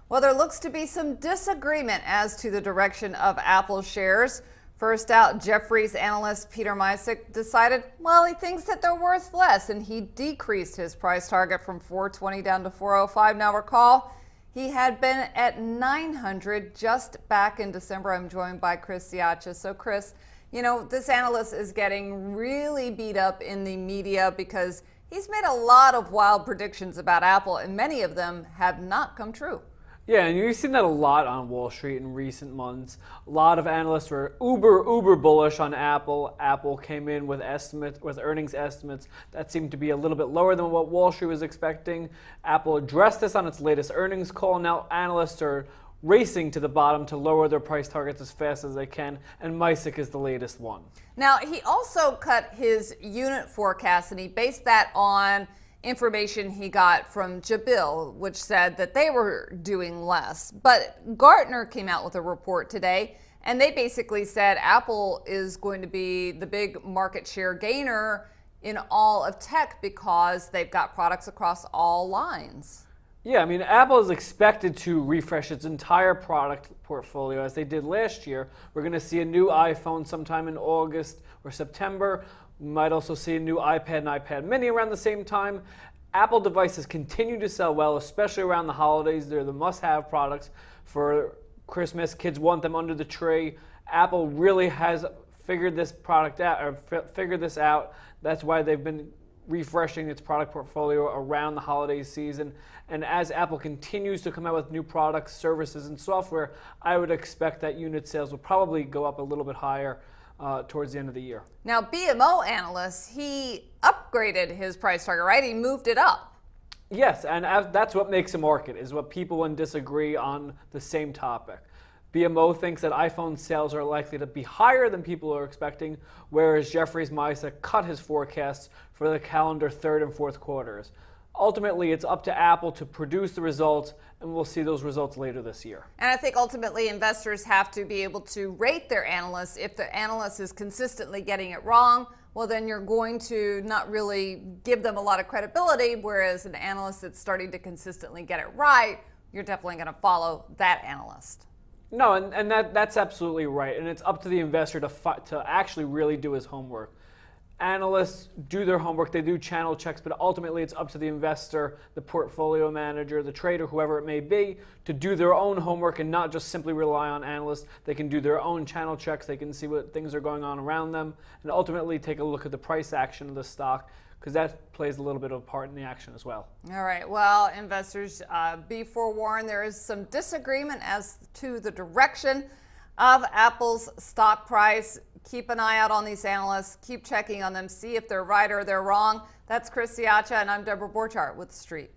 Well, there looks to be some disagreement as to the direction of Apple shares. First out, Jefferies analyst Peter Misek decided, well, he thinks that they're worth less, and he decreased his price target from 420 down to 405. Now recall, he had been at 900 just back in December. I'm joined by Chris Siacha. So Chris, you know, this analyst is getting really beat up in the media because he's made a lot of wild predictions about Apple, and many of them have not come true. Yeah, and you've seen that a lot on Wall Street in recent months. A lot of analysts were uber bullish on Apple. Apple came in with earnings estimates that seemed to be a little bit lower than what Wall Street was expecting. Apple addressed this on its latest earnings call. Now analysts are racing to the bottom to lower their price targets as fast as they can, and Misek is the latest one. Now, he also cut his unit forecast, and he based that on information he got from Jabil, which said that they were doing less. But Gartner came out with a report today, and they basically said Apple is going to be the big market share gainer in all of tech because they've got products across all lines. Yeah, I mean, Apple is expected to refresh its entire product portfolio as they did last year. We're going to see a new iPhone sometime in August or September. We might also see a new iPad and iPad mini around the same time. Apple devices continue to sell well, especially around the holidays. They're the must-have products for Christmas. Kids want them under the tree. Apple really has figured this product out, or figured this out. That's why they've been refreshing its product portfolio around the holiday season. And as Apple continues to come out with new products, services, and software, I would expect that unit sales will probably go up a little bit higher towards the end of the year. Now, BMO analyst, he upgraded his price target, right? He moved it up. Yes, and that's what makes a market, is what people disagree on the same topic. BMO thinks that iPhone sales are likely to be higher than people are expecting, whereas Jefferies Misek cut his forecasts for the calendar third and fourth quarters. Ultimately, it's up to Apple to produce the results, and we'll see those results later this year. And I think ultimately investors have to be able to rate their analysts. If the analyst is consistently getting it wrong, well, then you're going to not really give them a lot of credibility, whereas an analyst that's starting to consistently get it right, you're definitely going to follow that analyst. No, and that's absolutely right. And it's up to the investor to actually really do his homework. Analysts do their homework, they do channel checks, but ultimately it's up to the investor, the portfolio manager, the trader, whoever it may be, to do their own homework and not just simply rely on analysts. They can do their own channel checks, they can see what things are going on around them, and ultimately take a look at the price action of the stock, because that plays a little bit of a part in the action as well. All right, well, investors, be forewarned, there is some disagreement as to the direction of Apple's stock price. Keep an eye out on these analysts. Keep checking on them. See if they're right or they're wrong. That's Chris Siacha, and I'm Deborah Borchardt with The Street.